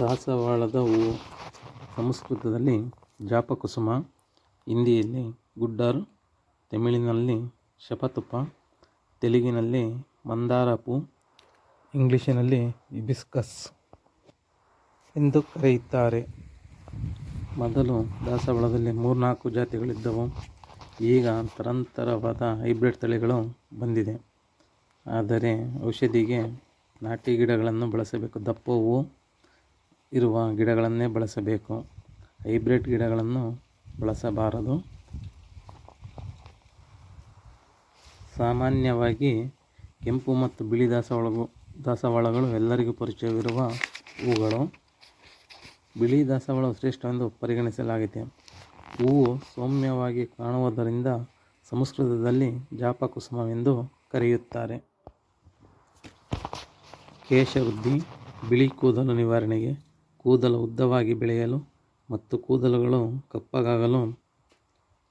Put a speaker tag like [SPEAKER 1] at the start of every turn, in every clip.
[SPEAKER 1] ದಾಸವಾಳದ ಹೂವು ಸಂಸ್ಕೃತದಲ್ಲಿ ಜಾಪಕುಸುಮ, ಹಿಂದಿಯಲ್ಲಿ ಗುಡ್ಡರ್, ತಮಿಳಿನಲ್ಲಿ ಶಪಥುಪ, ತೆಲುಗಿನಲ್ಲಿ ಮಂದಾರಪೂ, ಇಂಗ್ಲಿಷಿನಲ್ಲಿ ಹಿಬಿಸ್ಕಸ್ ಎಂದು ಕರೆಯುತ್ತಾರೆ. ಮೊದಲು ದಾಸವಾಳದಲ್ಲಿ 3-4 ಜಾತಿಗಳಿದ್ದವು. ಈಗ ತರಂತರವಾದ ಹೈಬ್ರಿಡ್ ತಳಿಗಳು ಬಂದಿದೆ. ಆದರೆ ಔಷಧಿಗೆ ನಾಟಿ ಗಿಡಗಳನ್ನು ಬಳಸಬೇಕು. ದಪ್ಪ ಹೂವು ಇರುವ ಗಿಡಗಳನ್ನೇ ಬಳಸಬೇಕು. ಹೈಬ್ರಿಡ್ ಗಿಡಗಳನ್ನು ಬಳಸಬಾರದು. ಸಾಮಾನ್ಯವಾಗಿ ಕೆಂಪು ಮತ್ತು ಬಿಳಿ ದಾಸವಾಳಗಳು ಎಲ್ಲರಿಗೂ ಪರಿಚಯವಿರುವ ಹೂಗಳು. ಬಿಳಿ ದಾಸವಾಳವು ಶ್ರೇಷ್ಠವೆಂದು ಪರಿಗಣಿಸಲಾಗಿದೆ. ಹೂವು ಸೌಮ್ಯವಾಗಿ ಕಾಣುವುದರಿಂದ ಸಂಸ್ಕೃತದಲ್ಲಿ ಜಾಪಕುಸುಮವೆಂದು ಕರೆಯುತ್ತಾರೆ. ಕೇಶವೃದ್ಧಿ, ಬಿಳಿ ಕೂದಲು ನಿವಾರಣೆಗೆ, ಕೂದಲು ಉದ್ದವಾಗಿ ಬೆಳೆಯಲು ಮತ್ತು ಕೂದಲುಗಳು ಕಪ್ಪಗಾಗಲು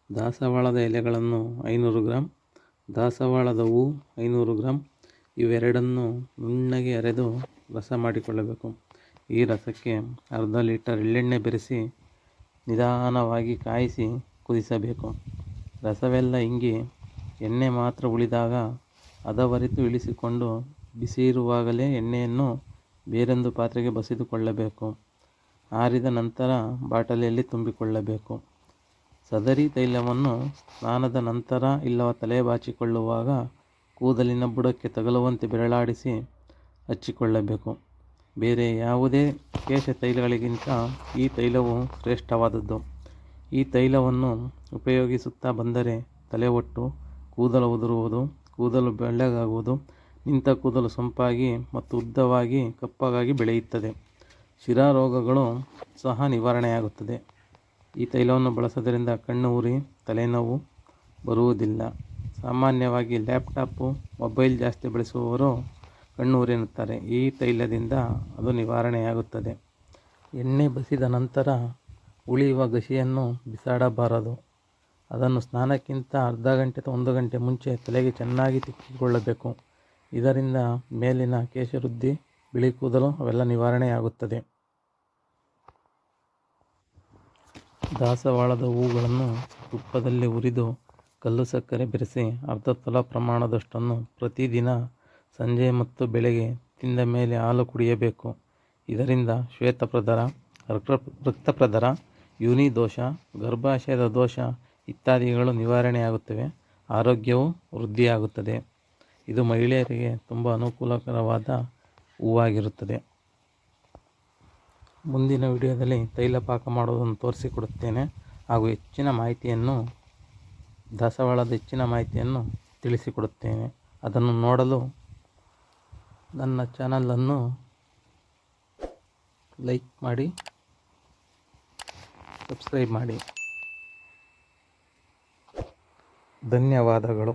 [SPEAKER 1] ದಾಸವಾಳದ ಎಲೆಗಳನ್ನು 500 ಗ್ರಾಂ, ದಾಸವಾಳದ ಹೂವು 500 ಗ್ರಾಂ ಇವೆರಡನ್ನೂ ನುಣ್ಣಗೆ ಅರೆದು ರಸ ಮಾಡಿಕೊಳ್ಳಬೇಕು. ಈ ರಸಕ್ಕೆ ಅರ್ಧ ಲೀಟರ್ ಎಳ್ಳೆಣ್ಣೆ ಬೆರೆಸಿ ನಿಧಾನವಾಗಿ ಕಾಯಿಸಿ ಕುದಿಸಬೇಕು. ರಸವೆಲ್ಲ ಇಂಗಿ ಎಣ್ಣೆ ಮಾತ್ರ ಉಳಿದಾಗ ಹದವರಿತು ಇಳಿಸಿಕೊಂಡು ಬಿಸಿಯಿರುವಾಗಲೇ ಎಣ್ಣೆಯನ್ನು ಬೇರೊಂದು ಪಾತ್ರೆಗೆ ಬಸಿದುಕೊಳ್ಳಬೇಕು. ಆರಿದ ನಂತರ ಬಾಟಲಿಯಲ್ಲಿ ತುಂಬಿಕೊಳ್ಳಬೇಕು. ಸದರಿ ತೈಲವನ್ನು ಸ್ನಾನದ ನಂತರ ಇಲ್ಲವ ತಲೆ ಬಾಚಿಕೊಳ್ಳುವಾಗ ಕೂದಲಿನ ಬುಡಕ್ಕೆ ತಗಲುವಂತೆ ಬೆರಳಾಡಿಸಿ ಹಚ್ಚಿಕೊಳ್ಳಬೇಕು. ಬೇರೆ ಯಾವುದೇ ಕೇಶ ತೈಲಗಳಿಗಿಂತ ಈ ತೈಲವು ಶ್ರೇಷ್ಠವಾದದ್ದು. ಈ ತೈಲವನ್ನು ಉಪಯೋಗಿಸುತ್ತಾ ಬಂದರೆ ತಲೆ ಹೊಟ್ಟು, ಕೂದಲು ಉದುರುವುದು, ಕೂದಲು ಬೆಳ್ಳಗಾಗುವುದು, ನಿಂತ ಕೂದಲು ಸೊಂಪಾಗಿ ಮತ್ತು ಉದ್ದವಾಗಿ ಕಪ್ಪಗಾಗಿ ಬೆಳೆಯುತ್ತದೆ. ಶಿರಾರೋಗಗಳು ಸಹ ನಿವಾರಣೆಯಾಗುತ್ತದೆ. ಈ ತೈಲವನ್ನು ಬಳಸುವುದರಿಂದ ಕಣ್ಣು ಉರಿ, ತಲೆನೋವು ಬರುವುದಿಲ್ಲ. ಸಾಮಾನ್ಯವಾಗಿ ಲ್ಯಾಪ್ಟಾಪ್, ಮೊಬೈಲ್ ಜಾಸ್ತಿ ಬಳಸುವವರು ಕಣ್ಣು ಉರಿ ಎನ್ನುತ್ತಾರೆ. ಈ ತೈಲದಿಂದ ಅದು ನಿವಾರಣೆಯಾಗುತ್ತದೆ. ಎಣ್ಣೆ ಬಸಿದ ನಂತರ ಉಳಿಯುವ ಗಸಿಯನ್ನು ಬಿಸಾಡಬಾರದು. ಅದನ್ನು ಸ್ನಾನಕ್ಕಿಂತ ಅರ್ಧ ಗಂಟೆ ಅಥವಾ 1 ಗಂಟೆ ಮುಂಚೆ ತಲೆಗೆ ಚೆನ್ನಾಗಿ ತಿಕ್ಕಿಕೊಳ್ಳಬೇಕು. ಇದರಿಂದ ಮೇಲಿನ ಕೇಶವೃದ್ಧಿ, ಬಿಳಿ ಕೂದಲು ಅವೆಲ್ಲ ನಿವಾರಣೆಯಾಗುತ್ತದೆ. ದಾಸವಾಳದ ಹೂಗಳನ್ನು ತುಪ್ಪದಲ್ಲಿ ಹುರಿದು ಕಲ್ಲು ಸಕ್ಕರೆ ಬೆರೆಸಿ ಅರ್ಧ ತೊಲ ಪ್ರಮಾಣದಷ್ಟನ್ನು ಪ್ರತಿದಿನ ಸಂಜೆ ಮತ್ತು ಬೆಳಗ್ಗೆ ತಿಂದ ಮೇಲೆ ಹಾಲು ಕುಡಿಯಬೇಕು. ಇದರಿಂದ ಶ್ವೇತಪ್ರದರ, ರಕ್ತಪ್ರದರ, ಯೋನಿ ದೋಷ, ಗರ್ಭಾಶಯದ ದೋಷ ಇತ್ಯಾದಿಗಳು ನಿವಾರಣೆಯಾಗುತ್ತವೆ. ಆರೋಗ್ಯವು ವೃದ್ಧಿಯಾಗುತ್ತದೆ. ಇದು ಮಹಿಳೆಯರಿಗೆ ತುಂಬ ಅನುಕೂಲಕರವಾದ ಹೂವಾಗಿರುತ್ತದೆ. ಮುಂದಿನ ವಿಡಿಯೋದಲ್ಲಿ ತೈಲ ಪಾಕ ಮಾಡುವುದನ್ನು ತೋರಿಸಿಕೊಡುತ್ತೇನೆ ಹಾಗೂ ದಾಸವಾಳದ ಹೆಚ್ಚಿನ ಮಾಹಿತಿಯನ್ನು ತಿಳಿಸಿಕೊಡುತ್ತೇನೆ. ಅದನ್ನು ನೋಡಲು ನನ್ನ ಚಾನಲನ್ನು ಲೈಕ್ ಮಾಡಿ, ಸಬ್ಸ್ಕ್ರೈಬ್ ಮಾಡಿ. ಧನ್ಯವಾದಗಳು.